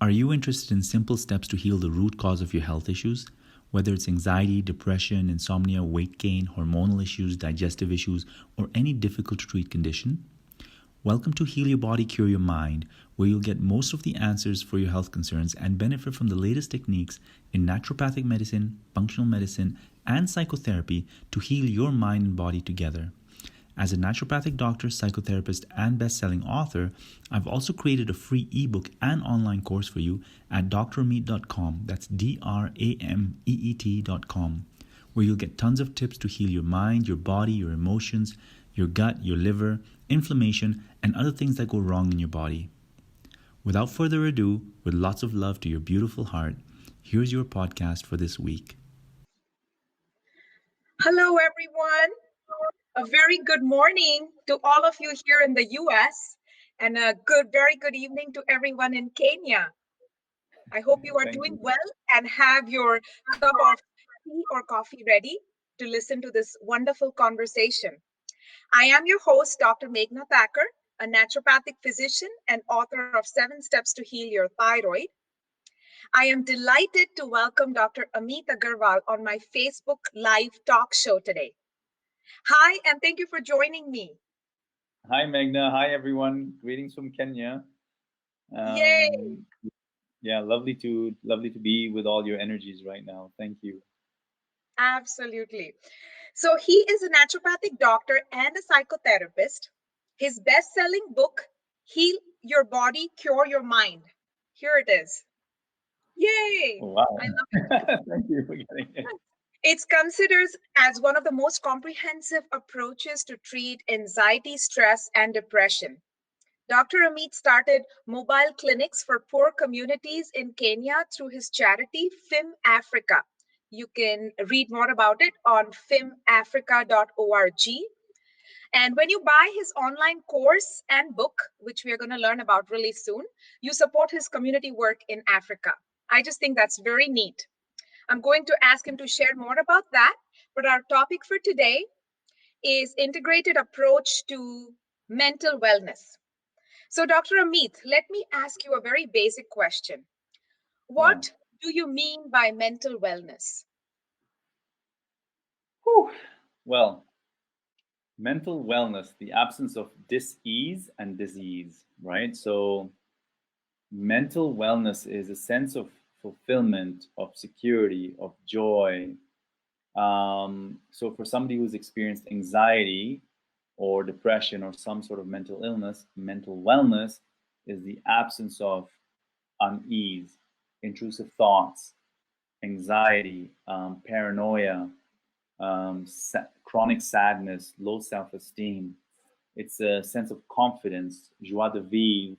Are you interested in simple steps to heal the root cause of your health issues? Whether it's anxiety, depression, insomnia, weight gain, hormonal issues, digestive issues, or any difficult to treat condition? Welcome to Heal Your Body, Cure Your Mind, where you'll get most of the answers for your health concerns and benefit from the latest techniques in naturopathic medicine, functional medicine, and psychotherapy to heal your mind and body together. As a naturopathic doctor, psychotherapist, and best-selling author, I've also created a free ebook and online course for you at drameet.com. That's drameet.com, where you'll get tons of tips to heal your mind, your body, your emotions, your gut, your liver, inflammation, and other things that go wrong in your body. Without further ado, with lots of love to your beautiful heart, here's your podcast for this week. Hello, everyone. A very good morning to all of you here in the US, and a very good evening to everyone in Kenya. I hope you are doing well and have your cup of tea or coffee ready to listen to this wonderful conversation. I am your host, Dr. Meghna Thakur, a naturopathic physician and author of 7 Steps to Heal Your Thyroid. I am delighted to welcome Dr. Ameet Agarwal on my Facebook Live talk show today. Hi, and thank you for joining me. Hi, Meghna. Hi, everyone. Greetings from Kenya. Yay! Yeah, lovely to be with all your energies right now. Thank you. Absolutely. So he is a naturopathic doctor and a psychotherapist. His best-selling book, Heal Your Body, Cure Your Mind. Here it is. Yay! Oh, wow. I love it. Thank you for getting it. It's considered as one of the most comprehensive approaches to treat anxiety, stress, and depression. Dr. Ameet started mobile clinics for poor communities in Kenya through his charity, FIM Africa. You can read more about it on fimafrica.org. And when you buy his online course and book, which we are going to learn about really soon, you support his community work in Africa. I just think that's very neat. I'm going to ask him to share more about that. But our topic for today is integrated approach to mental wellness. So, Dr. Ameet, let me ask you a very basic question. What do you mean by mental wellness? Whew. Well, mental wellness, the absence of dis-ease and disease, right? So mental wellness is a sense of fulfillment, of security, of joy. So for somebody who's experienced anxiety or depression or some sort of mental illness, mental wellness is the absence of unease, intrusive thoughts, anxiety, paranoia, chronic sadness, low self-esteem. It's a sense of confidence, joie de vivre,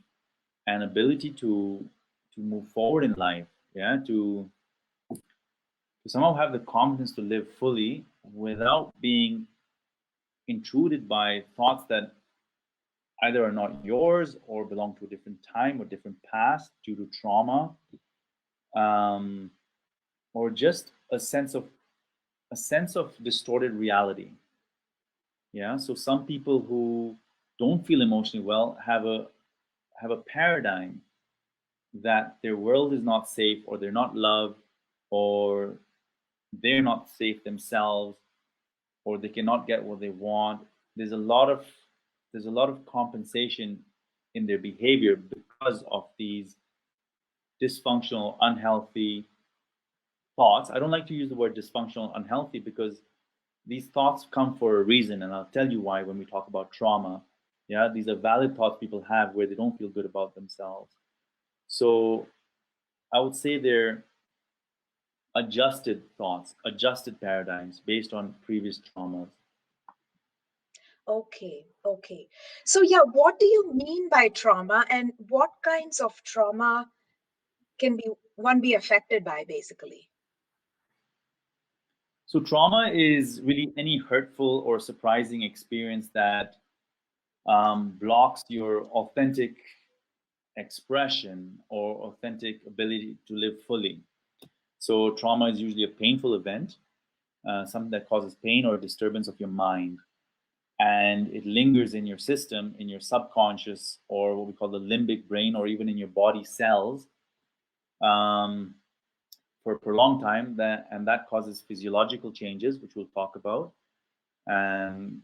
and ability to move forward in life. Yeah, to somehow have the confidence to live fully without being intruded by thoughts that either are not yours or belong to a different time or different past due to trauma, or just a sense of distorted reality. Yeah, so some people who don't feel emotionally well have a paradigm that their world is not safe, or they're not loved, or they're not safe themselves, or they cannot get what they want. There's a lot of compensation in their behavior because of these dysfunctional, unhealthy thoughts. I don't like to use the word dysfunctional, unhealthy, because these thoughts come for a reason, and I'll tell you why when we talk about trauma. Yeah, these are valid thoughts people have where they don't feel good about themselves. So I would say they're adjusted thoughts, adjusted paradigms based on previous traumas. Okay. So, yeah, what do you mean by trauma, and what kinds of trauma can one be affected by, basically? So trauma is really any hurtful or surprising experience that blocks your authentic expression or authentic ability to live fully. So trauma is usually a painful event, something that causes pain or disturbance of your mind, and it lingers in your system, in your subconscious, or what we call the limbic brain, or even in your body cells. for a prolonged time, and that causes physiological changes, which we'll talk about, and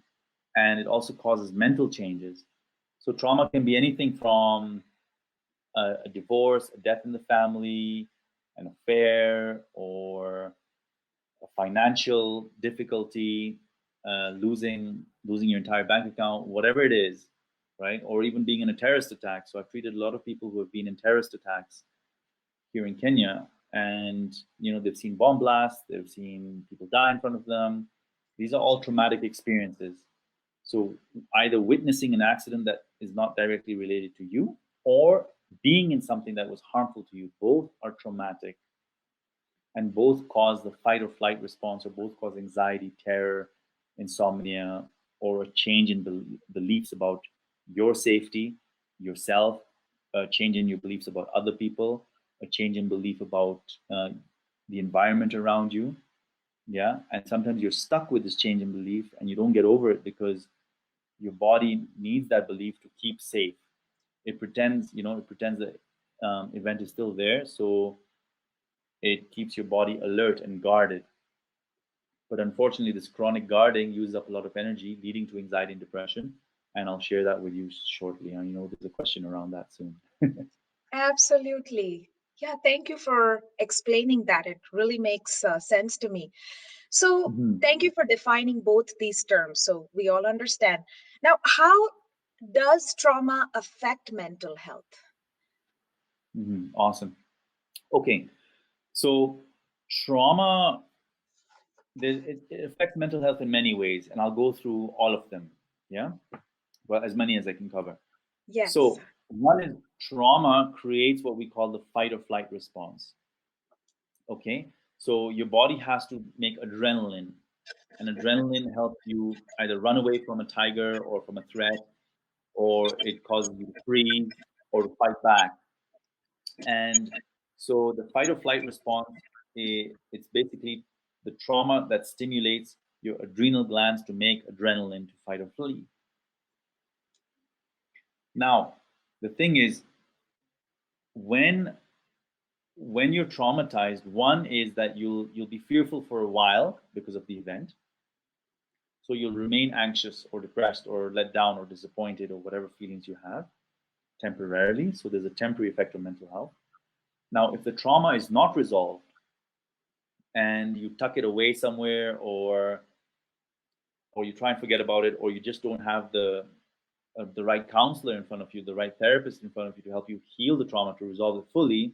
it also causes mental changes. So trauma can be anything from a divorce, a death in the family, an affair, or a financial difficulty, losing your entire bank account, whatever it is, right? Or even being in a terrorist attack. So I've treated a lot of people who have been in terrorist attacks here in Kenya, and they've seen bomb blasts, they've seen people die in front of them. These are all traumatic experiences. So either witnessing an accident that is not directly related to you, or being in something that was harmful to you, both are traumatic, and both cause the fight or flight response, or both cause anxiety, terror, insomnia, or a change in beliefs about your safety, yourself, a change in your beliefs about other people, a change in belief about the environment around you. Yeah. And sometimes you're stuck with this change in belief and you don't get over it because your body needs that belief to keep safe. It pretends the event is still there, so it keeps your body alert and guarded. But unfortunately, this chronic guarding uses up a lot of energy, leading to anxiety and depression. And I'll share that with you shortly. I know there's a question around that soon. Absolutely. Yeah, thank you for explaining that. It really makes sense to me. So, Mhm. thank you for defining both these terms so we all understand. Now, how does trauma affect mental health? Awesome. Okay, so trauma, it affects mental health in many ways, and I'll go through all of them. Yeah, well, as many as I can cover. Yes. So one is trauma creates what we call the fight or flight response. Okay, so your body has to make adrenaline, and adrenaline helps you either run away from a tiger or from a threat, or it causes you to freeze or to fight back. And so the fight or flight response, it's basically the trauma that stimulates your adrenal glands to make adrenaline to fight or flee. Now, the thing is, when you're traumatized, one is that you'll be fearful for a while because of the event. So you'll remain anxious or depressed or let down or disappointed or whatever feelings you have temporarily. So there's a temporary effect on mental health. Now, if the trauma is not resolved and you tuck it away somewhere, or you try and forget about it, or you just don't have the right counselor in front of you, the right therapist in front of you to help you heal the trauma, to resolve it fully,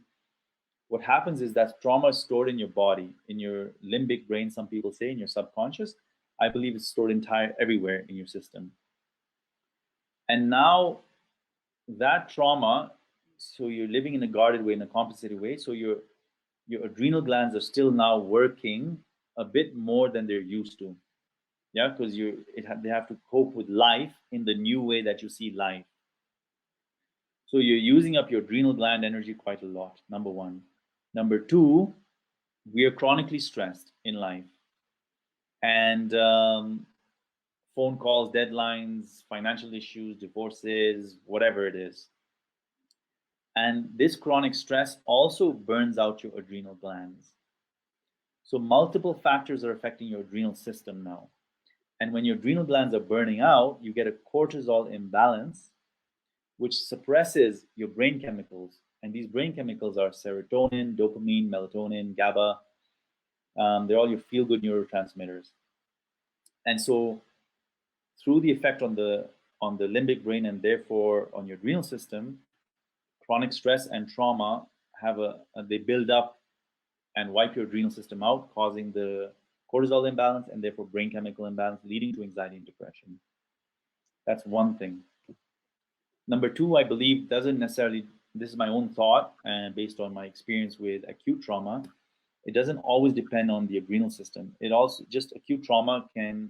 what happens is that trauma is stored in your body, in your limbic brain, some people say, in your subconscious. I believe it's stored everywhere in your system. And now that trauma, so you're living in a guarded way, in a compensated way, so your adrenal glands are still now working a bit more than they're used to. Yeah, because they have to cope with life in the new way that you see life. So you're using up your adrenal gland energy quite a lot, number one. Number two, we are chronically stressed in life. And phone calls, deadlines, financial issues, divorces, whatever it is. And this chronic stress also burns out your adrenal glands. So multiple factors are affecting your adrenal system now. And when your adrenal glands are burning out, you get a cortisol imbalance, which suppresses your brain chemicals. And these brain chemicals are serotonin, dopamine, melatonin, GABA. They're all your feel-good neurotransmitters. And so through the effect on the limbic brain and therefore on your adrenal system, chronic stress and trauma they build up and wipe your adrenal system out, causing the cortisol imbalance and therefore brain chemical imbalance, leading to anxiety and depression. That's one thing. Number two, I believe, doesn't necessarily, this is my own thought and based on my experience with acute trauma, it doesn't always depend on the adrenal system. It also, just acute trauma can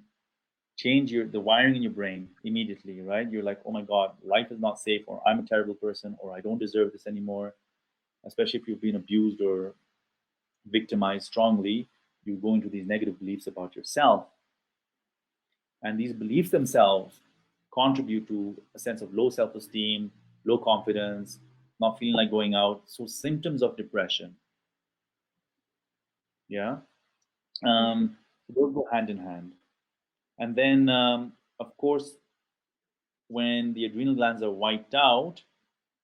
change the wiring in your brain immediately, right? You're like, oh my God, life is not safe, or I'm a terrible person, or I don't deserve this anymore. Especially if you've been abused or victimized strongly, you go into these negative beliefs about yourself. And these beliefs themselves contribute to a sense of low self-esteem, low confidence, not feeling like going out. So symptoms of depression. Yeah. Those go hand in hand. And then, of course, when the adrenal glands are wiped out,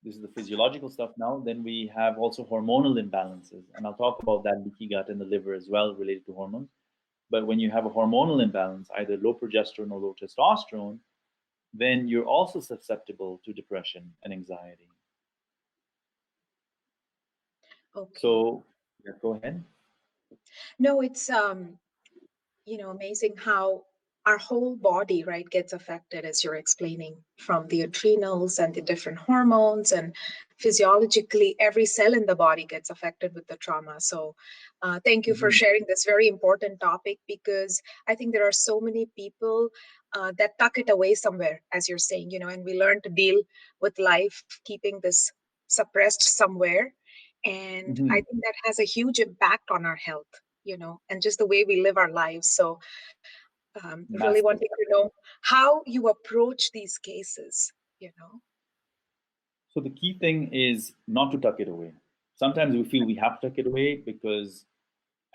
this is the physiological stuff now, then we have also hormonal imbalances. And I'll talk about that leaky gut and the liver as well related to hormones. But when you have a hormonal imbalance, either low progesterone or low testosterone, then you're also susceptible to depression and anxiety. Okay. So, yeah, go ahead. No, it's amazing how our whole body, right, gets affected, as you're explaining, from the adrenals and the different hormones, and physiologically every cell in the body gets affected with the trauma. So thank you for sharing this very important topic, because I think there are so many people that tuck it away somewhere, as you're saying, and we learn to deal with life keeping this suppressed somewhere. And I think that has a huge impact on our health, and just the way we live our lives. So really wanting to know how you approach these cases, So the key thing is not to tuck it away. Sometimes we feel we have to tuck it away because,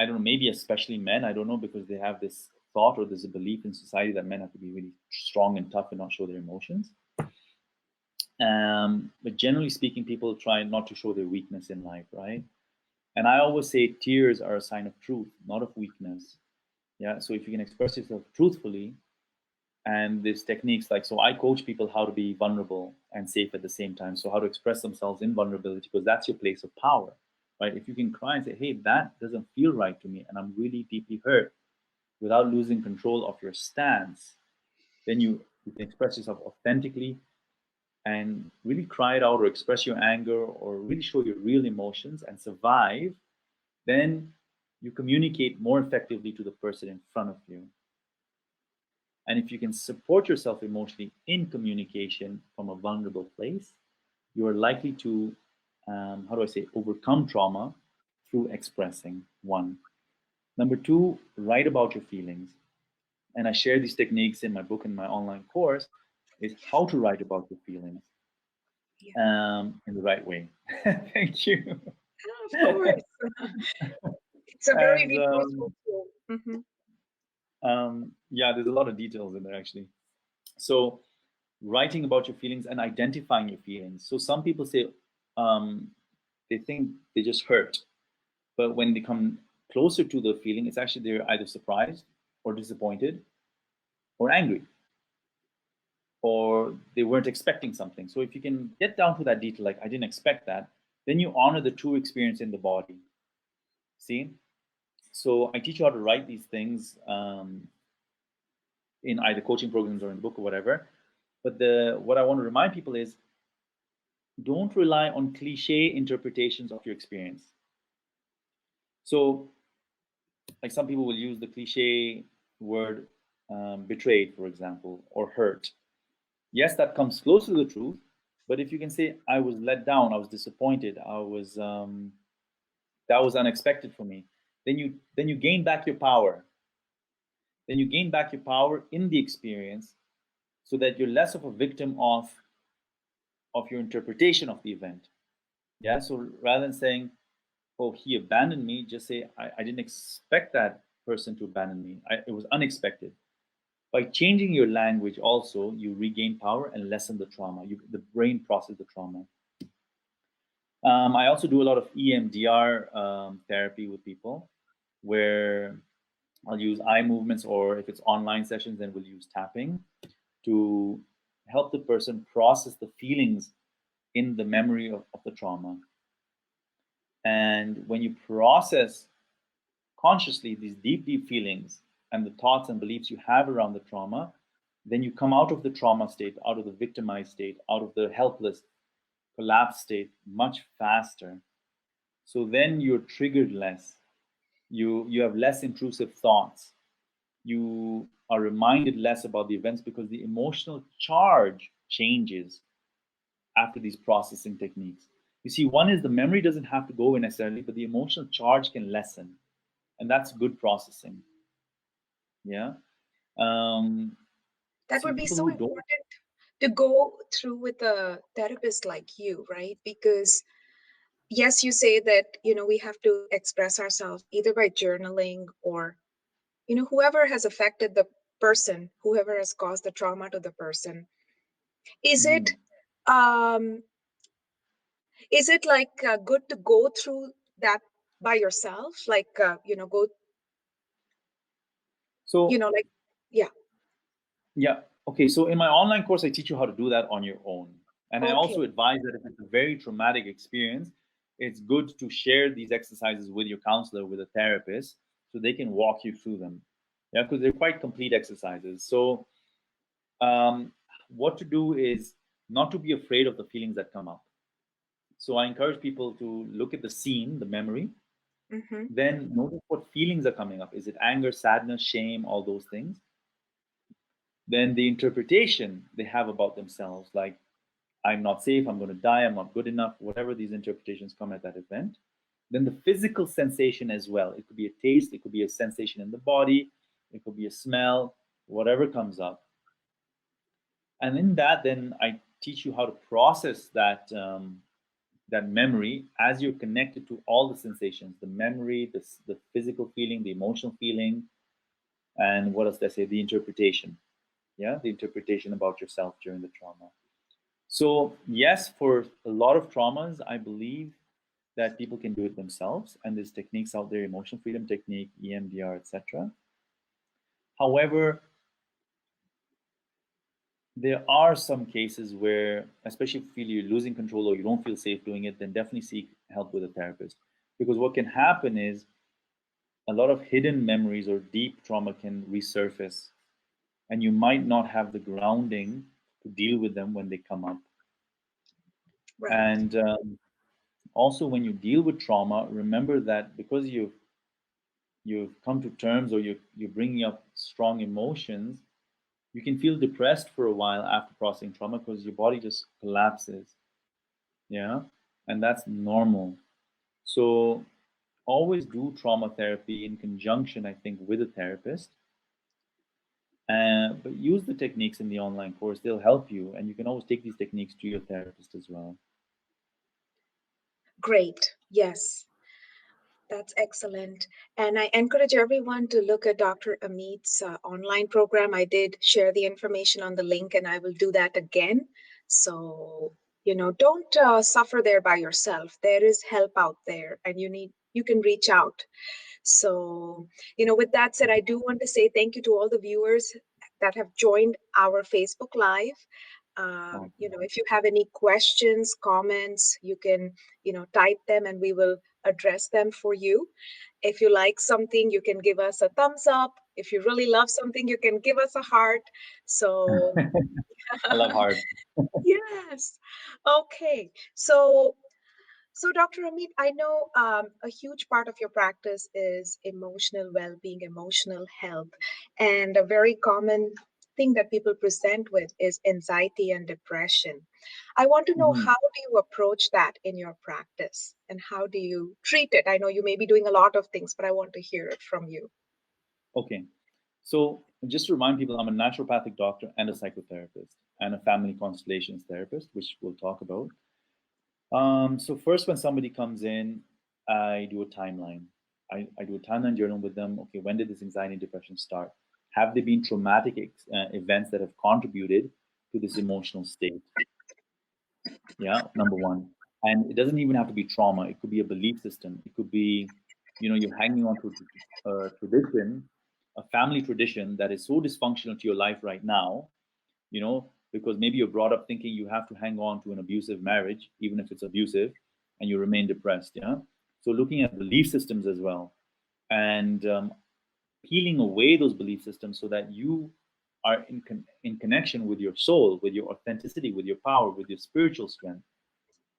I don't know, maybe especially men, I don't know, because they have this thought or there's a belief in society that men have to be really strong and tough and not show their emotions. But generally speaking, people try not to show their weakness in life, right? And I always say tears are a sign of truth, not of weakness. Yeah. So if you can express yourself truthfully, and there's techniques like, so I coach people how to be vulnerable and safe at the same time. So how to express themselves in vulnerability, because that's your place of power, right? If you can cry and say, hey, that doesn't feel right to me, and I'm really deeply hurt, without losing control of your stance, then you can express yourself authentically and really cry it out or express your anger or really show your real emotions and survive, then you communicate more effectively to the person in front of you. And if you can support yourself emotionally in communication from a vulnerable place, you are likely to, overcome trauma through expressing, one. Number two, write about your feelings. And I share these techniques in my book and my online course, is how to write about your feelings in the right way. Thank you. Of course. It's a very resourceful tool. Yeah, there's a lot of details in there actually. So writing about your feelings and identifying your feelings. So some people say they think they just hurt, but when they come closer to the feeling, it's actually they're either surprised or disappointed or angry, or they weren't expecting something. So if you can get down to that detail, like I didn't expect that, then you honor the true experience in the body. See? So I teach you how to write these things in either coaching programs or in the book or whatever. But what I want to remind people is, don't rely on cliche interpretations of your experience. So, like some people will use the cliche word betrayed, for example, or hurt. Yes, that comes close to the truth. But if you can say, I was let down, I was disappointed, that was unexpected for me, then you gain back your power. Then you gain back your power in the experience, so that you're less of a victim of your interpretation of the event. Yeah. So rather than saying, oh, he abandoned me, just say, I didn't expect that person to abandon me. It was unexpected. By changing your language also, you regain power and lessen the trauma. The brain processes the trauma. I also do a lot of EMDR therapy with people, where I'll use eye movements, or if it's online sessions, then we'll use tapping to help the person process the feelings in the memory of the trauma. And when you process consciously these deep, deep feelings and the thoughts and beliefs you have around the trauma, then you come out of the trauma state, out of the victimized state, out of the helpless, collapsed state much faster. So then you're triggered less. You have less intrusive thoughts. You are reminded less about the events, because the emotional charge changes after these processing techniques. You see, one is the memory doesn't have to go away necessarily, but the emotional charge can lessen. And that's good processing. Yeah. That would be so important to go through with a therapist like you, right? Because yes, you say that, we have to express ourselves either by journaling or, whoever has affected the person, whoever has caused the trauma to the person. Is it, Mhm. um, is it like good to go through that by yourself? Like, go, So like, yeah. yeah, okay. So in my online course, I teach you how to do that on your own. And I Okay. also advise that if it's a very traumatic experience, it's good to share these exercises with your counselor, with a therapist, so they can walk you through them. Yeah, because they're quite complete exercises. So um, what to do is not to be afraid of the feelings that come up. So I encourage people to look at the scene, the memory, Mm-hmm. then notice what feelings are coming up. Is it anger, sadness, shame, all those things? Then the interpretation they have about themselves, like I'm not safe, I'm going to die, I'm not good enough, whatever these interpretations come at that event. Then the physical sensation as well. It could be a taste, it could be a sensation in the body, it could be a smell, whatever comes up. And in that, then I teach you how to process that memory as you're connected to all the sensations, the memory, the physical feeling, the emotional feeling, and what else did I say? The interpretation. Yeah, the interpretation about yourself during the trauma. So, yes, for a lot of traumas, I believe that people can do it themselves, and there's techniques out there, emotional freedom technique, EMDR, etc. However, there are some cases where, especially if you feel you're losing control or you don't feel safe doing it, then definitely seek help with a therapist. Because what can happen is a lot of hidden memories or deep trauma can resurface, and you might not have the grounding to deal with them when they come up. Right. And also, when you deal with trauma, remember that because you've come to terms or you're bringing up strong emotions, you can feel depressed for a while after processing trauma because your body just collapses. Yeah, and that's normal. So always do trauma therapy in conjunction, I think, with a therapist. But use the techniques in the online course; they'll help you, and you can always take these techniques to your therapist as well. Great. Yes. That's excellent. And I encourage everyone to look at Dr. Ameet's online program. I did share the information on the link, and I will do that again. So, don't suffer there by yourself. There is help out there, and you can reach out. So, with that said, I do want to say thank you to all the viewers that have joined our Facebook Live. Okay. If you have any questions, comments, you can, type them and we will address them for you. If you like something, you can give us a thumbs up. If you really love something, you can give us a heart. So, I love hard. yes. Okay. So, Dr. Ameet, I know a huge part of your practice is emotional well being, emotional health. And a very common thing that people present with is anxiety and depression. I want to know, Mhm. how do you approach that in your practice and how do you treat it? I know you may be doing a lot of things, but I want to hear it from you. Okay. So just to remind people, I'm a naturopathic doctor and a psychotherapist and a family constellations therapist, which we'll talk about. So first, when somebody comes in, I do a timeline. I do a timeline journal with them. Okay, when did this anxiety and depression start? Have there been traumatic events that have contributed to this emotional state? Yeah, number one. And it doesn't even have to be trauma. It could be a belief system. It could be, you're hanging on to a tradition, a family tradition that is so dysfunctional to your life right now, because maybe you're brought up thinking you have to hang on to an abusive marriage, even if it's abusive, and you remain depressed. Yeah. So looking at belief systems as well, and peeling away those belief systems so that you are in connection with your soul, with your authenticity, with your power, with your spiritual strength.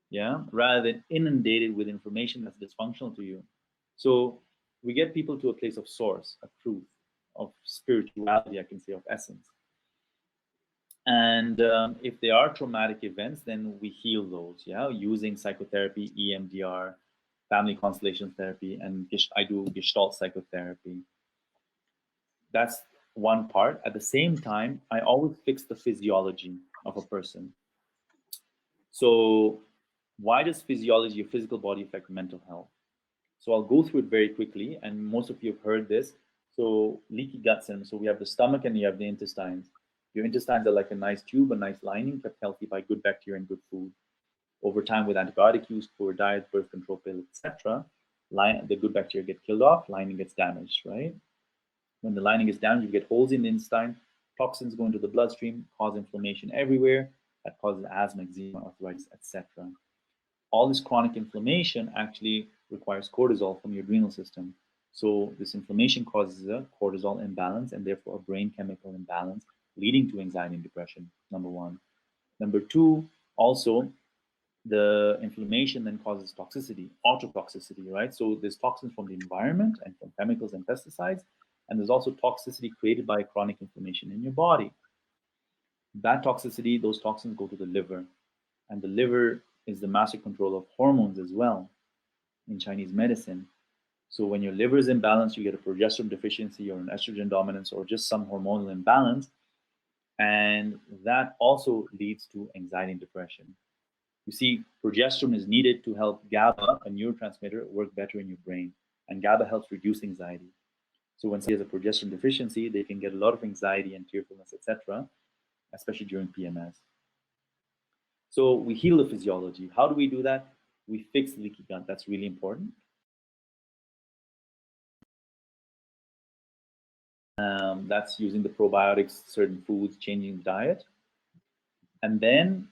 Yeah, rather than inundated with information that's dysfunctional to you. So we get people to a place of source, of truth, of spirituality, I can say, of essence. And if they are traumatic events, then we heal those, yeah, using psychotherapy, EMDR, family constellation therapy, and I do Gestalt psychotherapy. That's one part. At the same time, I always fix the physiology. of a person. So why does physiology of physical body affect mental health? So I'll go through it very quickly, and most of you have heard this. So leaky gut syndrome. So we have the stomach and you have the intestines. Your intestines are like a nice tube, a nice lining, kept healthy by good bacteria and good food. Over time, with antibiotic use, poor diet, birth control pill, etc., the good bacteria get killed off, lining gets damaged, right? When the lining is damaged, you get holes in the intestine, toxins go into the bloodstream, cause inflammation everywhere, that causes asthma, eczema, arthritis, etc. All this chronic inflammation actually requires cortisol from your adrenal system. So this inflammation causes a cortisol imbalance and therefore a brain chemical imbalance, leading to anxiety and depression, number one. Number two, also, the inflammation then causes toxicity, autotoxicity, right? So there's toxins from the environment and from chemicals and pesticides, and there's also toxicity created by chronic inflammation in your body. That toxicity, those toxins go to the liver, and the liver is the master control of hormones as well in Chinese medicine. So when your liver is imbalanced, you get a progesterone deficiency or an estrogen dominance or just some hormonal imbalance, and that also leads to anxiety and depression. You see, progesterone is needed to help GABA, a neurotransmitter, work better in your brain, and GABA helps reduce anxiety. So when somebody has a progesterone deficiency, they can get a lot of anxiety and tearfulness, etc., especially during PMS. So we heal the physiology. How do we do that? We fix leaky gut. That's really important. That's using the probiotics, certain foods, changing the diet. And then,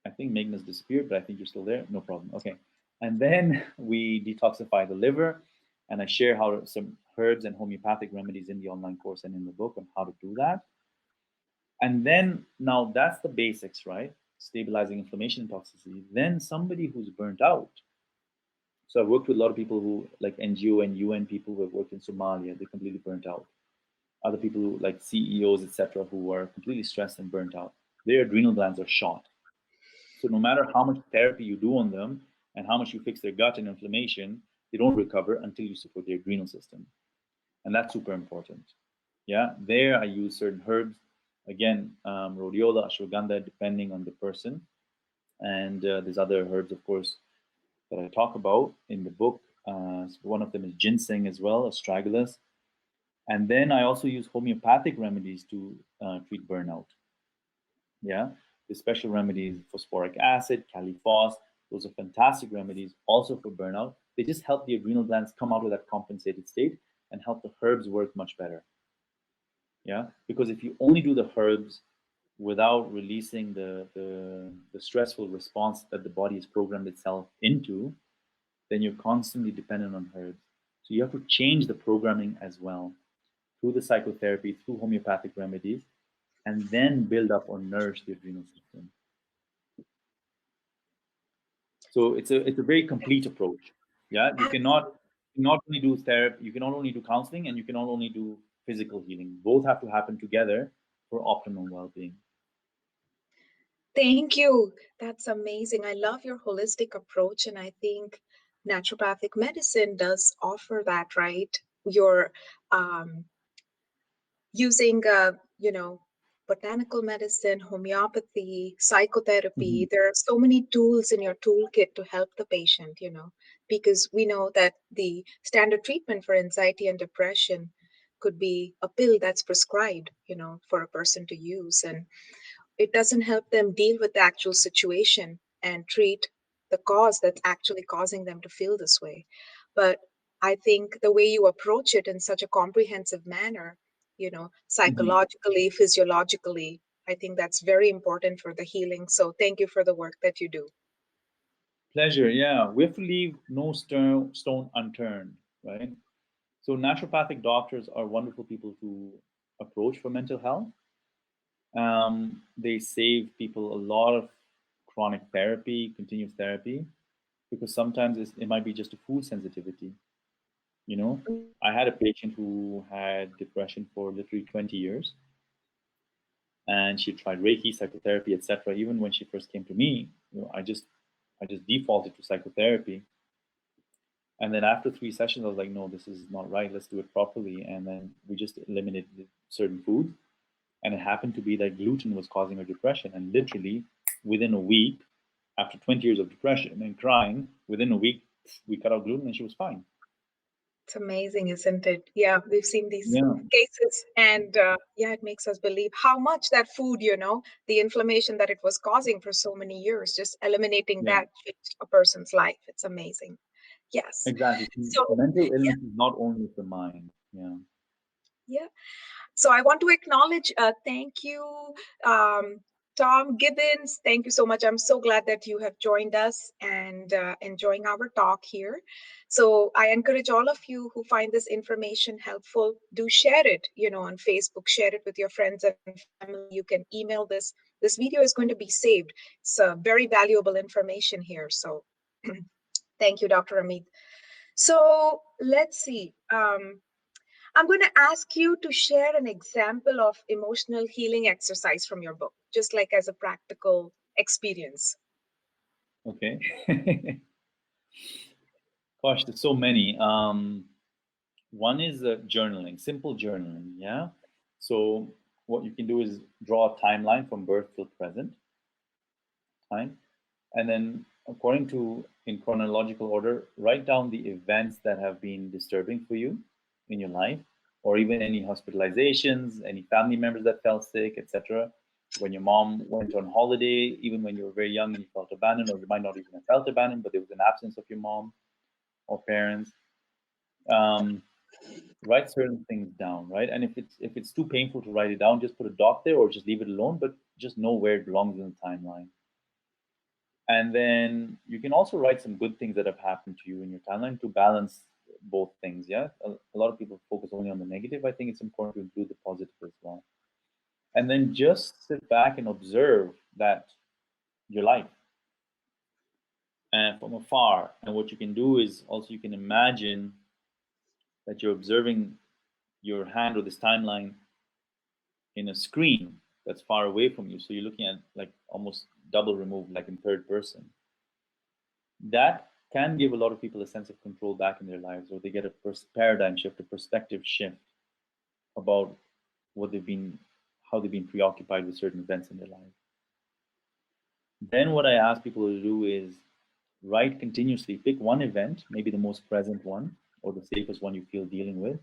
I think Meghna's disappeared, but I think you're still there. No problem. Okay. And then we detoxify the liver. And I share how some herbs and homeopathic remedies in the online course and in the book on how to do that. And then, now that's the basics, right? Stabilizing inflammation and toxicity. Then somebody who's burnt out. So I've worked with a lot of people who, like NGO and UN people who have worked in Somalia, they're completely burnt out. Other people who, like CEOs, etc., who are completely stressed and burnt out. Their adrenal glands are shot. So no matter how much therapy you do on them and how much you fix their gut and inflammation, they don't recover until you support their adrenal system. And that's super important. Yeah, there I use certain herbs. Again, rhodiola, ashwagandha, depending on the person. And there's other herbs, of course, that I talk about in the book. So one of them is ginseng as well, astragalus. And then I also use homeopathic remedies to treat burnout. Yeah, the special remedies, phosphoric acid, caliphos, those are fantastic remedies also for burnout. They just help the adrenal glands come out of that compensated state and help the herbs work much better. Yeah, because if you only do the herbs without releasing the stressful response that the body has programmed itself into, then you're constantly dependent on herbs. So you have to change the programming as well through the psychotherapy, through homeopathic remedies, and then build up or nourish the adrenal system. So it's a very complete approach. Yeah, you cannot not only do therapy, you cannot only do counseling, and you cannot only do physical healing. Both have to happen together for optimal well-being. Thank you. That's amazing. I love your holistic approach, and I think naturopathic medicine does offer that, right? You're using, botanical medicine, homeopathy, psychotherapy. There are so many tools in your toolkit to help the patient, because we know that the standard treatment for anxiety and depression could be a pill that's prescribed, for a person to use. And it doesn't help them deal with the actual situation and treat the cause that's actually causing them to feel this way. But I think the way you approach it in such a comprehensive manner, psychologically, physiologically, I think that's very important for the healing. So thank you for the work that you do. Pleasure. Yeah, we have to leave no stone unturned, right? So naturopathic doctors are wonderful people to approach for mental health. They save people a lot of chronic therapy, continuous therapy, because sometimes it might be just a food sensitivity. I had a patient who had depression for literally 20 years, and she tried Reiki, psychotherapy, etc. Even when she first came to me, I just defaulted to psychotherapy. And then after 3 sessions, I was like, no, this is not right. Let's do it properly. And then we just eliminated certain foods. And it happened to be that gluten was causing her depression. And literally, within a week, after 20 years of depression and crying, within a week, we cut out gluten and she was fine. It's amazing, isn't it? Yeah, we've seen these Yeah. cases, and yeah, it makes us believe how much that food, the inflammation that it was causing for so many years, just eliminating Yeah. that changed a person's life. It's amazing. Yes. Exactly. So, Mental yeah, illness is not only the mind. Yeah. yeah. So I want to acknowledge, thank you, um, Tom Gibbons. Thank you so much. I'm so glad that you have joined us and enjoying our talk here. So I encourage all of you who find this information helpful, do share it, on Facebook, share it with your friends and family. You can email this. This video is going to be saved. It's very valuable information here. So thank you, Dr. Ameet. So let's see. I'm going to ask you to share an example of emotional healing exercise from your book, just like as a practical experience. Okay. Gosh, there's so many. One is journaling, simple journaling. Yeah. So what you can do is draw a timeline from birth till present time, and then according to in chronological order, write down the events that have been disturbing for you in your life, or even any hospitalizations, any family members that fell sick, etc. When your mom went on holiday, even when you were very young and you felt abandoned, or you might not even have felt abandoned, but there was an absence of your mom or parents. Um, Write certain things down, right? And if it's too painful to write it down, just put a dot there or just leave it alone, but just know where it belongs in the timeline. And then you can also write some good things that have happened to you in your timeline to balance both things. Yeah, a lot of people focus only on the negative. I think it's important to include the positive as well. And then just sit back and observe that your life and from afar. And what you can do is also you can imagine that you're observing your hand or this timeline in a screen that's far away from you. So you're looking at like almost double removed, like in third person. That can give a lot of people a sense of control back in their lives, or they get a paradigm shift, a perspective shift about what they've been, how they've been preoccupied with certain events in their life. Then what I ask people to do is write continuously. Pick one event, maybe the most present one or the safest one you feel dealing with,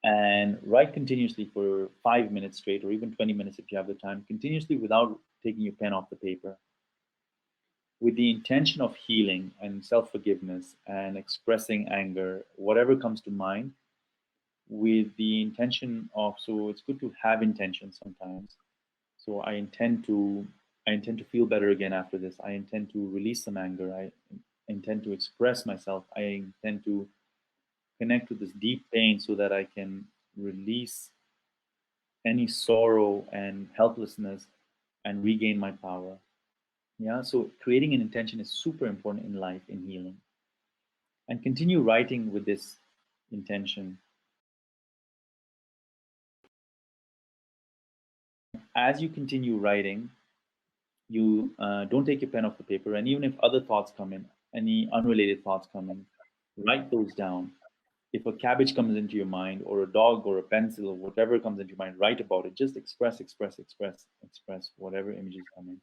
and write continuously for 5 minutes straight, or even 20 minutes if you have the time, continuously without taking your pen off the paper, with the intention of healing and self forgiveness and expressing anger, whatever comes to mind, with the intention of, so it's good to have intention sometimes. So I intend to feel better again after this. I intend to release some anger. I intend to express myself. I intend to connect with this deep pain so that I can release any sorrow and helplessness and regain my power. Yeah, so creating an intention is super important in life, in healing. And continue writing with this intention. As you continue writing, you don't take your pen off the paper, and even if other thoughts come in, any unrelated thoughts come in, write those down. If a cabbage comes into your mind, or a dog, or a pencil, or whatever comes into your mind, write about it. Just express whatever images come in.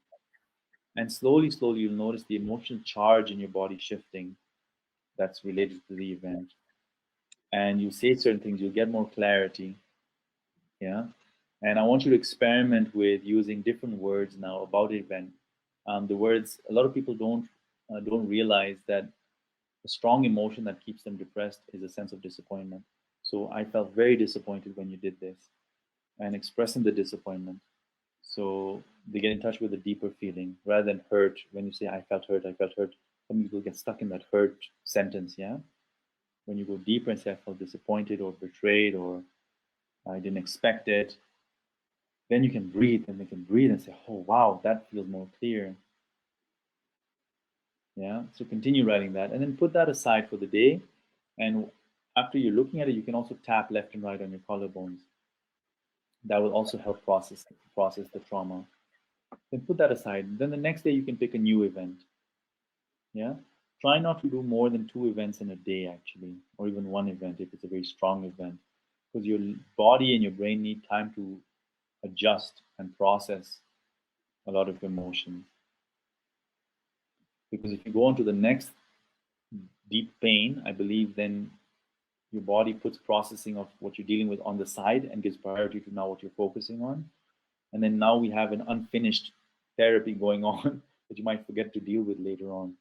And slowly, slowly, you'll notice the emotional charge in your body shifting that's related to the event. And you say certain things, you'll get more clarity. Yeah. And I want you to experiment with using different words now about the event. The words, a lot of people don't realize that a strong emotion that keeps them depressed is a sense of disappointment. So I felt very disappointed when you did this, and expressing the disappointment. So they get in touch with a deeper feeling rather than hurt. When you say I felt hurt, I felt hurt, some people get stuck in that hurt sentence. Yeah. When you go deeper and say I felt disappointed or betrayed or I didn't expect it, then you can breathe, and they can breathe and say, oh wow, that feels more clear. Yeah. So continue writing that, and then put that aside for the day. And after you're looking at it, you can also tap left and right on your collarbones. That will also help process the trauma. Then put that aside. Then the next day you can pick a new event. Yeah. Try not to do more than 2 events in a day, actually, or even one event if it's a very strong event, because your body and your brain need time to adjust and process a lot of emotions. Because if you go on to the next deep pain, I believe then your body puts processing of what you're dealing with on the side and gives priority to now what you're focusing on. And then now we have an unfinished therapy going on that you might forget to deal with later on.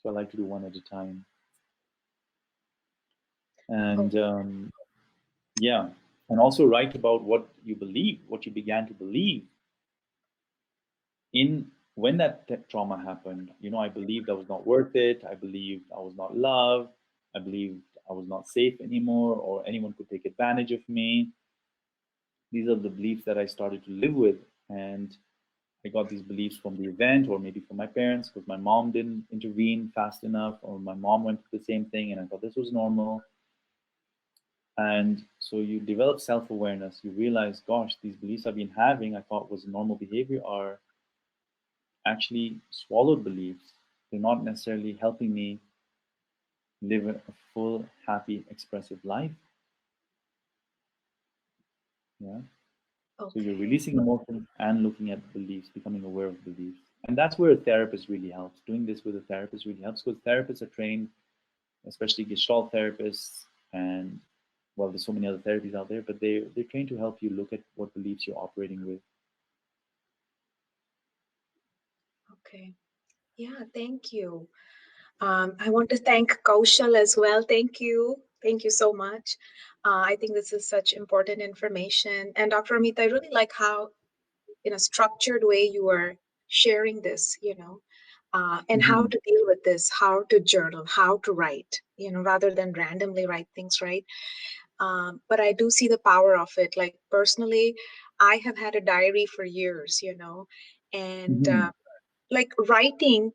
So I like to do one at a time. And yeah, and also write about what you believe, what you began to believe in when that trauma happened. You know, I believed I was not worth it. I believed I was not loved. I believed I was not safe anymore, or anyone could take advantage of me. These are the beliefs that I started to live with. And I got these beliefs from the event, or maybe from my parents, because my mom didn't intervene fast enough, or my mom went through the same thing and I thought this was normal. And so you develop self-awareness. You realize, gosh, these beliefs I've been having, I thought was normal behavior, are actually swallowed beliefs. They're not necessarily helping me live a full, happy, expressive life. Yeah. Okay. So you're releasing emotions and looking at beliefs, becoming aware of beliefs. And that's where a therapist really helps. Doing this with a therapist really helps, because therapists are trained, especially Gestalt therapists, and well, there's so many other therapies out there, but they're trained to help you look at what beliefs you're operating with. Okay. Yeah, thank you. I want to thank Kaushal as well. Thank you. Thank you so much. I think this is such important information. And Dr. Ameet, I really like how, in a structured way, you are sharing this, and how to deal with this, how to journal, how to write, rather than randomly write things, right? But I do see the power of it. Like personally, I have had a diary for years, and like writing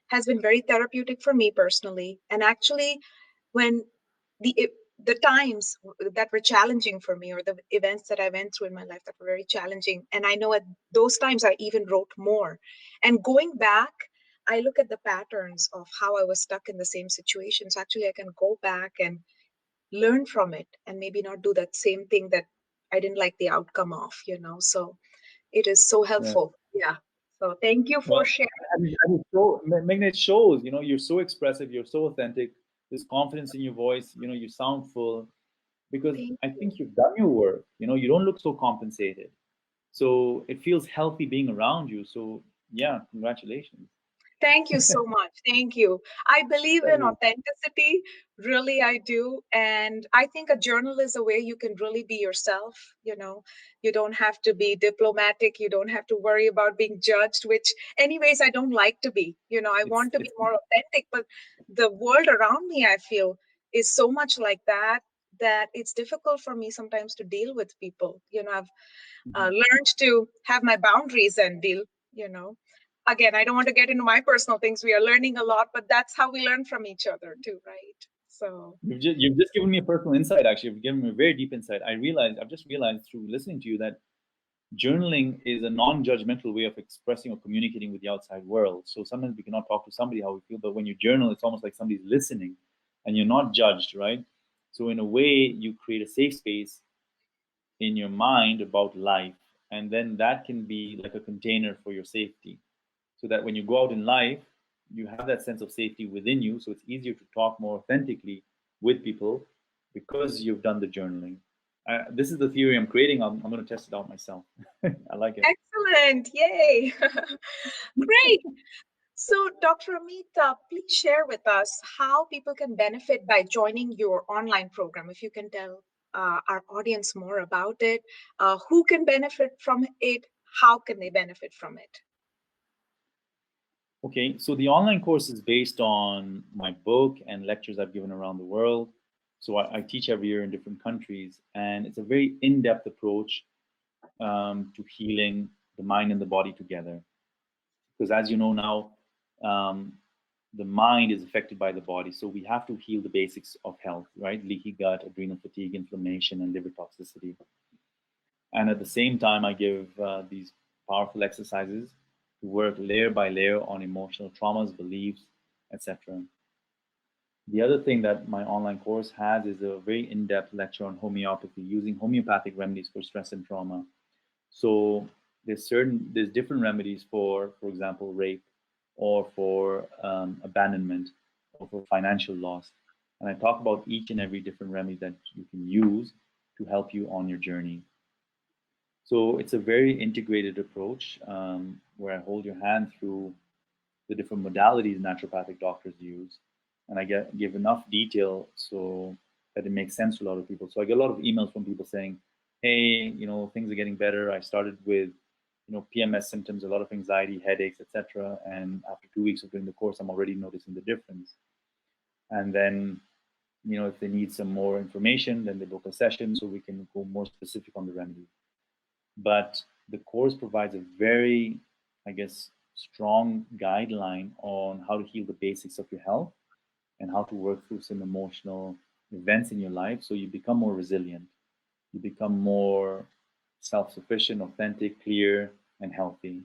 has been very therapeutic for me personally. And actually, when the times that were challenging for me, or the events that I went through in my life that were very challenging, and I know at those times I even wrote more. And going back, I look at the patterns of how I was stuck in the same situations. Actually, I can go back and learn from it, and maybe not do that same thing that I didn't like the outcome of, So it is so helpful. Yeah. So thank you for Well, sharing. and so, Meghna, it shows, you're so expressive, you're so authentic, there's confidence in your voice, you sound full, because Thank I you. think you've done your work, you don't look so compensated. So it feels healthy being around you. So yeah, congratulations. Thank you so much. Thank you. I believe in authenticity. Really, I do. And I think a journal is a way you can really be yourself. You don't have to be diplomatic. You don't have to worry about being judged, which, anyways, I don't like to be. I want to be It's more authentic. But the world around me, I feel, is so much like that it's difficult for me sometimes to deal with people. I've learned to have my boundaries and deal, again, I don't want to get into my personal things. We are learning a lot, but that's how we learn from each other too, right? So you've just given me a personal insight. Actually, you've given me a very deep insight. I've just realized through listening to you that journaling is a non-judgmental way of expressing or communicating with the outside world. So sometimes we cannot talk to somebody how we feel, but when you journal, it's almost like somebody's listening and you're not judged, right? So in a way, you create a safe space in your mind about life, and then that can be like a container for your safety, so that when you go out in life, you have that sense of safety within you. So it's easier to talk more authentically with people because you've done the journaling. This is the theory I'm creating. I'm going to test it out myself. I like it. excellent. Yay. Great. So Dr. Ameet, please share with us how people can benefit by joining your online program. If you can tell our audience more about it, who can benefit from it, how can they benefit from it? Okay, so the online course is based on my book and lectures I've given around the world. So I teach every year in different countries, and it's a very in-depth approach to healing the mind and the body together. Because as you know now, the mind is affected by the body. So we have to heal the basics of health, right? Leaky gut, adrenal fatigue, inflammation, and liver toxicity. And at the same time, I give these powerful exercises to work layer by layer on emotional traumas, beliefs, etc. The other thing that my online course has is a very in-depth lecture on homeopathy, using homeopathic remedies for stress and trauma. So there's different remedies for example, rape, or for abandonment, or for financial loss. And I talk about each and every different remedy that you can use to help you on your journey. So it's a very integrated approach, where I hold your hand through the different modalities naturopathic doctors use, and I give enough detail so that it makes sense to a lot of people. So I get a lot of emails from people saying, "Hey, things are getting better. I started with, PMS symptoms, a lot of anxiety, headaches, etc. And after 2 weeks of doing the course, I'm already noticing the difference." And then, if they need some more information, then they book a session so we can go more specific on the remedy. But the course provides a very, I guess, strong guideline on how to heal the basics of your health and how to work through some emotional events in your life so you become more resilient. You become more self-sufficient, authentic, clear, and healthy.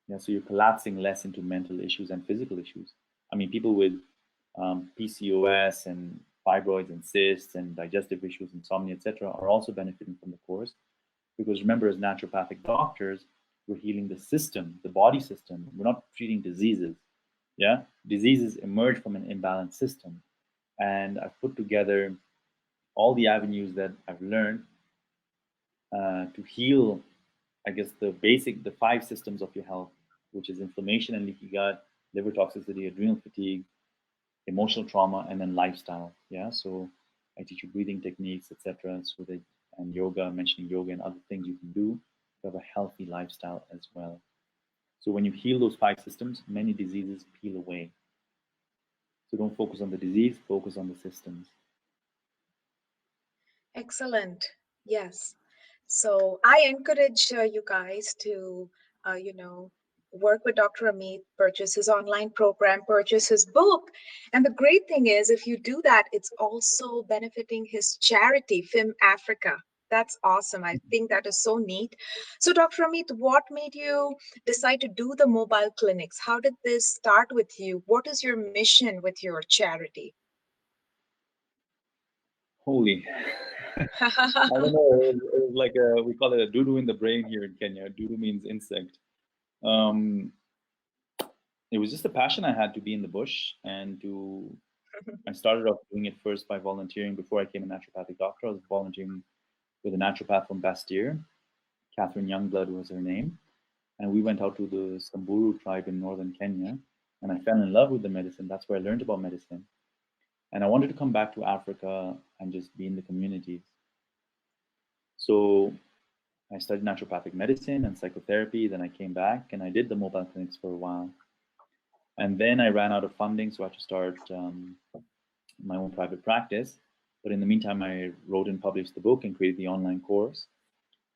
Yeah, so you're collapsing less into mental issues and physical issues. I mean, people with PCOS and fibroids and cysts and digestive issues, insomnia, etc., are also benefiting from the course. Because remember, as naturopathic doctors, we're healing the system, the body system. We're not treating diseases. Yeah, diseases emerge from an imbalanced system. And I've put together all the avenues that I've learned to heal, I guess, the 5 systems of your health, which is inflammation and leaky gut, liver toxicity, adrenal fatigue, emotional trauma, and then lifestyle. Yeah, so I teach you breathing techniques, etc. So that, and yoga, mentioning yoga and other things you can do to have a healthy lifestyle as well. So when you heal those 5 systems, many diseases peel away. So don't focus on the disease, focus on the systems. Excellent. Yes. So I encourage you guys to, work with Dr. Ameet, purchase his online program, purchase his book. And the great thing is, if you do that, it's also benefiting his charity, FIM Africa. That's awesome. I think that is so neat. So, Dr. Ameet, what made you decide to do the mobile clinics? How did this start with you? What is your mission with your charity? Holy, I don't know. It was like we call it a doo-doo in the brain here in Kenya. Doo-doo means insect. Um, it was just a passion I had to be in the bush and to. I started off doing it first by volunteering before I became a naturopathic doctor. I was volunteering with a naturopath from Bastir. Catherine Youngblood was her name. And we went out to the Samburu tribe in northern Kenya. And I fell in love with the medicine. That's where I learned about medicine. And I wanted to come back to Africa and just be in the communities. So I studied naturopathic medicine and psychotherapy. Then I came back and I did the mobile clinics for a while. And then I ran out of funding, so I had to start my own private practice. But in the meantime, I wrote and published the book and created the online course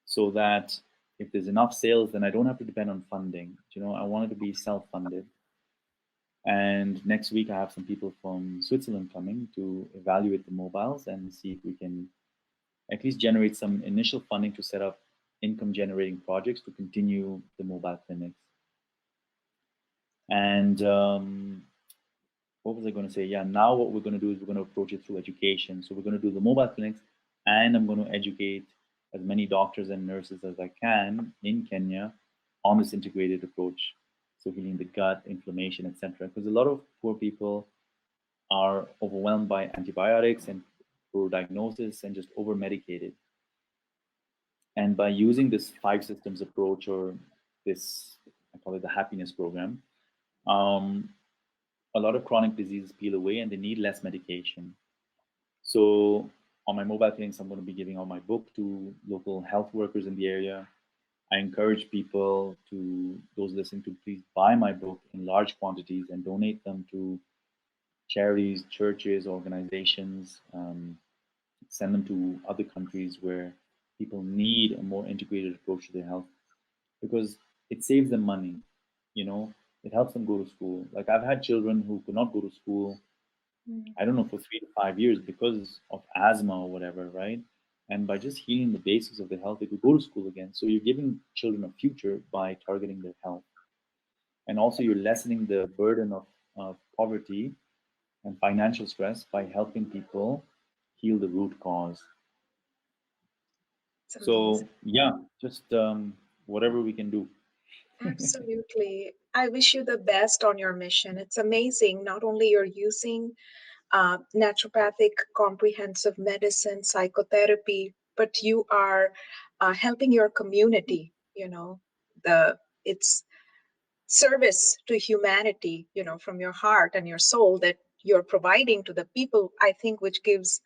so that if there's enough sales, then I don't have to depend on funding. I wanted to be self-funded. And next week, I have some people from Switzerland coming to evaluate the mobiles and see if we can at least generate some initial funding to set up income generating projects to continue the mobile clinics. And what was I going to say? Yeah, now what we're going to do is we're going to approach it through education. So we're going to do the mobile clinics, and I'm going to educate as many doctors and nurses as I can in Kenya on this integrated approach. So healing the gut, inflammation, etc. Because a lot of poor people are overwhelmed by antibiotics and poor diagnosis and just over medicated. And by using this 5 systems approach, or this, I call it the happiness program, a lot of chronic diseases peel away and they need less medication. So on my mobile clinics, I'm going to be giving out my book to local health workers in the area. I encourage people those listening, to please buy my book in large quantities and donate them to charities, churches, organizations, send them to other countries where people need a more integrated approach to their health, because it saves them money. It helps them go to school. Like, I've had children who could not go to school, I don't know, for 3 to 5 years because of asthma or whatever, right? And by just healing the basics of their health, they could go to school again. So you're giving children a future by targeting their health. And also you're lessening the burden of poverty and financial stress by helping people heal the root cause. It's So amazing. yeah, just whatever we can do. Absolutely. I wish you the best on your mission. It's amazing. Not only you're using naturopathic comprehensive medicine, psychotherapy, but you are helping your community. It's service to humanity, from your heart and your soul that you're providing to the people, I think, which gives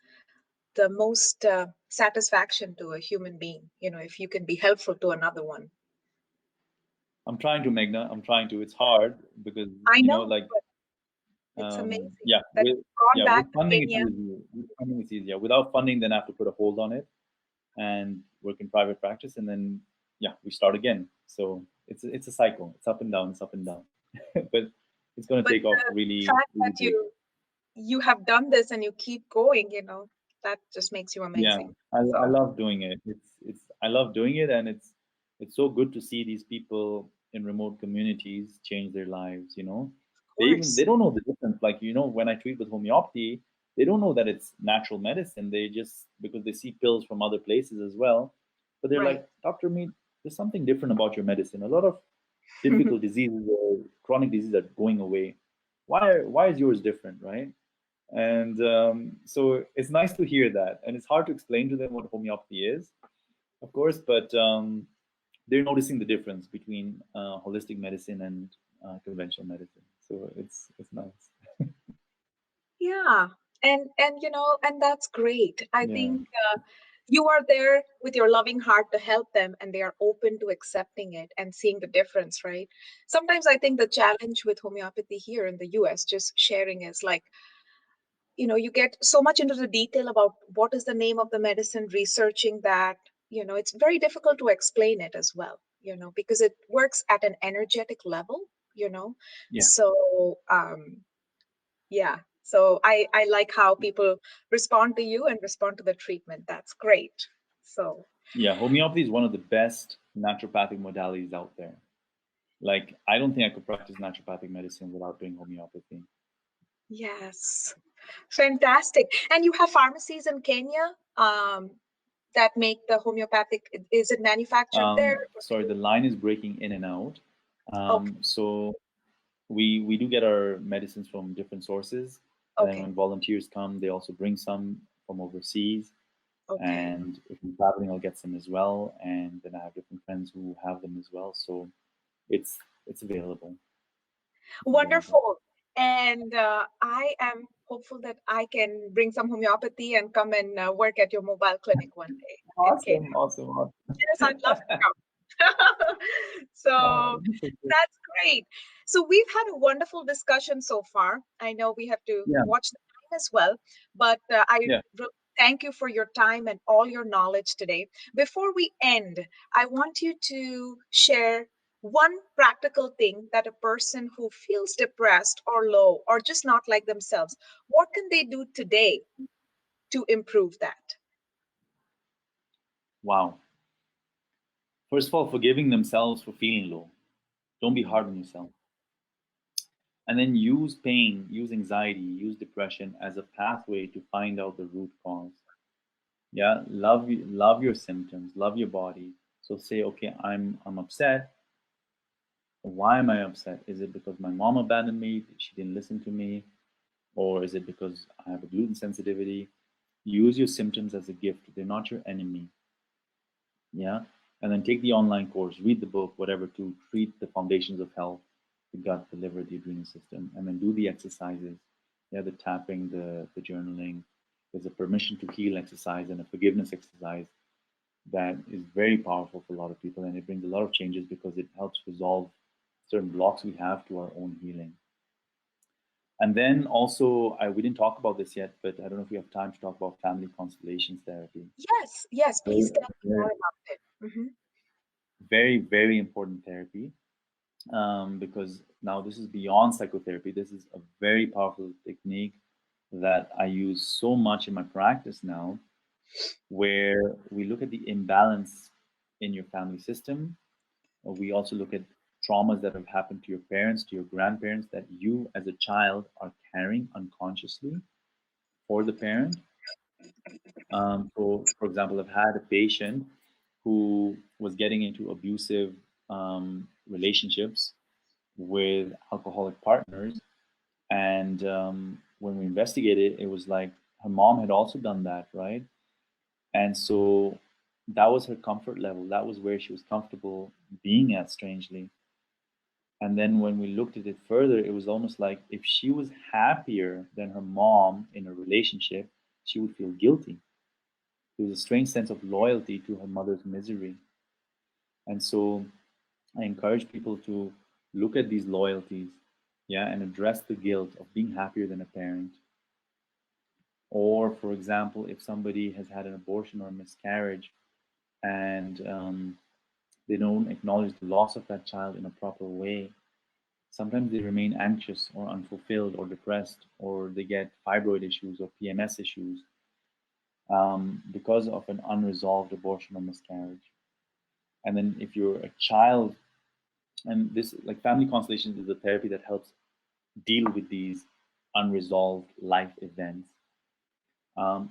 the most satisfaction to a human being, if you can be helpful to another one. I'm trying to, Meghna. I'm trying to. It's hard because I you know, know, like, but it's amazing yeah, that with you've gone yeah, back with to funding it's Kenya. easy. With funding it's easier. Without funding, then I have to put a hold on it and work in private practice, and then yeah, we start again. So it's a cycle. It's up and down. It's up and down. But it's going to But take off the really, fact really that big. you have done this and you keep going, that just makes you Yeah, amazing. I So, love doing it. It's I love doing it, and it's so good to see these people in remote communities change their lives. You know, of course. they don't know the difference. Like when I treat with homeopathy, they don't know that it's natural medicine. They just because they see pills from other places as well, but they're Right. like, Doctor Mead, there's something different about your medicine. A lot of difficult diseases or chronic diseases are going away. Why is yours different, right? And so it's nice to hear that. And it's hard to explain to them what homeopathy is, of course, but they're noticing the difference between holistic medicine and conventional medicine. So it's nice. Yeah. And that's great. I Yeah. think you are there with your loving heart to help them, and they are open to accepting it and seeing the difference, right? Sometimes I think the challenge with homeopathy here in the US, just sharing, is like, you get so much into the detail about what is the name of the medicine, researching that, it's very difficult to explain it as well, because it works at an energetic level, you know. Yeah. So yeah, so I like how people respond to you and respond to the treatment. That's great. So Yeah. Homeopathy is one of the best naturopathic modalities out there. Like, I don't think I could practice naturopathic medicine without doing homeopathy. yes, fantastic. And you have pharmacies in Kenya that make the homeopathic. Is it manufactured there? Sorry, the line is breaking in and out. Okay, So we do get our medicines from different sources, and then okay, when volunteers come, they also bring some from overseas. okay. And if I'm traveling, I'll get some as well. And then I have different friends who have them as well. So it's it's available. It's available. Wonderful. And I am hopeful that I can bring some homeopathy and come and work at your mobile clinic one day in Kenya. Awesome, awesome, awesome. Yes, I'd love to come. So This is good. that's great. So we've had a wonderful discussion so far. I know we have to Yeah, watch the time as well, but I yeah. really thank you for your time and all your knowledge today. Before we end, I want you to share one practical thing that a person who feels depressed or low or just not like themselves, what can they do today to improve that? Wow. First of all, forgiving themselves for feeling low. Don't be hard on yourself. And then use pain, use anxiety, use depression as a pathway to find out the root cause. Yeah, love your symptoms, love your body. So say, okay, I'm upset. Why am I upset? Is it because my mom abandoned me? She didn't listen to me? Or is it because I have a gluten sensitivity? Use your symptoms as a gift. They're not your enemy. Yeah. And then take the online course, read the book, whatever, to treat the foundations of health, the gut, the liver, the adrenal system, and then do the exercises. Yeah, the tapping, the journaling. There's a permission to heal exercise and a forgiveness exercise that is very powerful for a lot of people, and it brings a lot of changes because it helps resolve certain blocks we have to our own healing. And then also, we didn't talk about this yet, but I don't know if we have time to talk about family constellations therapy. Yes, yes, Very, please tell me very, more about it. Mhm. very, very important therapy, because now this is beyond psychotherapy. This is a very powerful technique that I use so much in my practice now, where we look at the imbalance in your family system. We also look at traumas that have happened to your parents, to your grandparents, that you as a child are carrying unconsciously for the parent. For example, I've had a patient who was getting into abusive relationships with alcoholic partners. And when we investigated, it was like her mom had also done that, right? And so that was her comfort level. That was where she was comfortable being at, strangely. And then when we looked at it further, it was almost like if she was happier than her mom in a relationship, she would feel guilty. There was a strange sense of loyalty to her mother's misery. And so I encourage people to look at these loyalties, yeah, and address the guilt of being happier than a parent. Or, for example, if somebody has had an abortion or a miscarriage and they don't acknowledge the loss of that child in a proper way, sometimes they remain anxious or unfulfilled or depressed, or they get fibroid issues or PMS issues because of an unresolved abortion or miscarriage. And then if you're a child, and this, like, Family Constellations is a therapy that helps deal with these unresolved life events.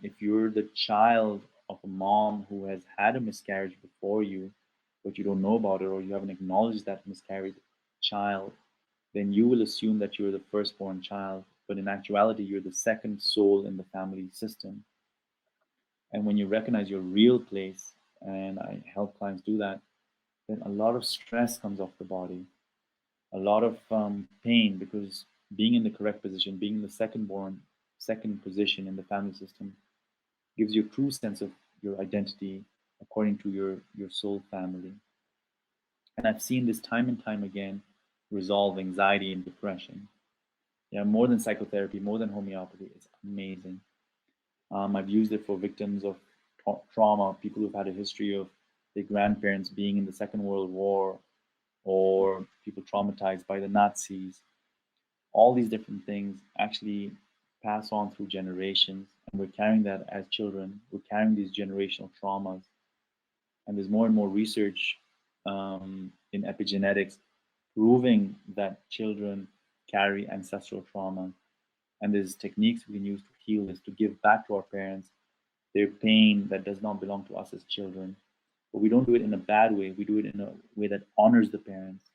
If you're the child of a mom who has had a miscarriage before you, but you don't know about it, or you haven't acknowledged that miscarried child, then you will assume that you're the firstborn child, but in actuality, you're the second soul in the family system. And when you recognize your real place, and I help clients do that, then a lot of stress comes off the body, a lot of pain, because being in the correct position, being in the second position in the family system, gives you a true sense of your identity according to your soul family. And I've seen this time and time again resolve anxiety and depression. Yeah, more than psychotherapy, more than homeopathy. It's amazing. I've used it for victims of trauma, people who've had a history of their grandparents being in the Second World War, or people traumatized by the Nazis. All these different things actually pass on through generations, and we're carrying that as children. We're carrying these generational traumas, and there's more and more research in epigenetics proving that children carry ancestral trauma, and there's techniques we can use to heal this, to give back to our parents their pain that does not belong to us as children. But we don't do it in a bad way. We do it in a way that honors the parents.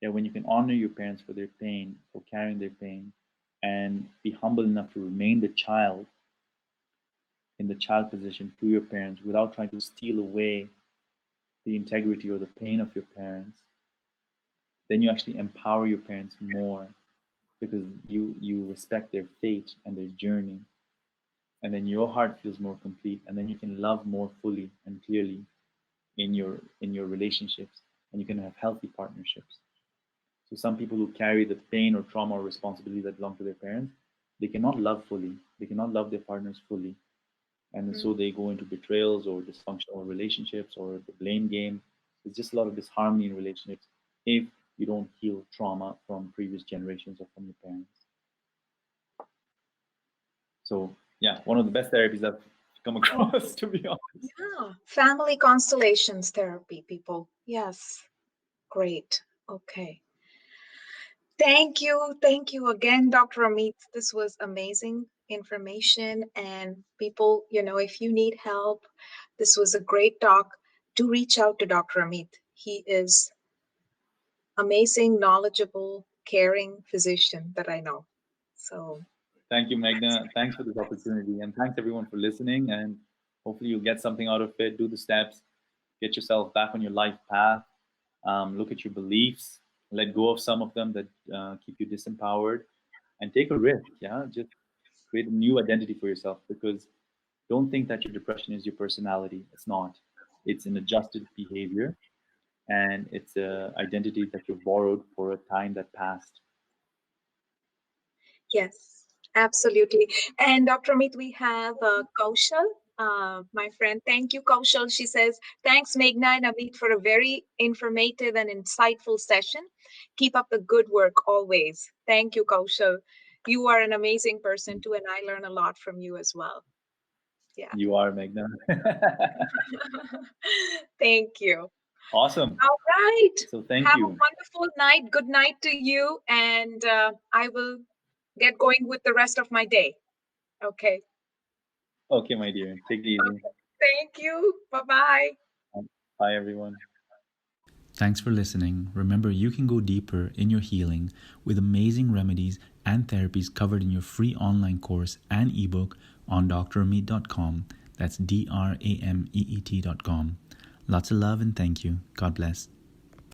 Yeah, when you can honor your parents for their pain, for carrying their pain, and be humble enough to remain the child, in the child position to your parents, without trying to steal away the integrity or the pain of your parents, then you actually empower your parents more, because you respect their fate and their journey, and then your heart feels more complete, and then you can love more fully and clearly in your relationships, and you can have healthy partnerships. So some people who carry the pain or trauma or responsibility that belong to their parents, they cannot love fully, they cannot love their partners fully, and so they go into betrayals or dysfunctional relationships or the blame game. There's just a lot of disharmony in relationships if you don't heal trauma from previous generations or from your parents. So yeah, one of the best therapies I've come across, to be honest. Yeah, Family Constellations Therapy, people. Yes, great. Okay. Thank you. Thank you again, Dr. Ameet. This was amazing information. And people, if you need help, this was a great talk. Do reach out to Dr. Ameet. He is amazing, knowledgeable, caring physician that I know. So Thank you, Meghna. Thanks for this opportunity, and thanks everyone for listening. And hopefully you'll get something out of it. Do the steps, get yourself back on your life path. Look at your beliefs, let go of some of them that keep you disempowered, and take a risk. Yeah, just create a new identity for yourself, because don't think that your depression is your personality. It's not. It's an adjusted behavior, and it's an identity that you borrowed for a time that passed. yes, absolutely. And Dr. Amit, we have Kaushal, my friend. Thank you, Kaushal. She says, thanks, Meghna and Amit, for a very informative and insightful session. Keep up the good work always. Thank you, Kaushal. You are an amazing person too, and I learn a lot from you as well. Yeah. You are, Meghna. Thank you. Awesome. All right. So thank Have you. a wonderful night. Good night to you. And I will get going with the rest of my day. Okay. Okay, my dear. Take it easy. Okay. Thank you. Bye-bye. Bye, everyone. Thanks for listening. Remember, you can go deeper in your healing with amazing remedies and therapies covered in your free online course and ebook on drameet.com. That's DRAMEET.com. Lots of love and thank you. God bless.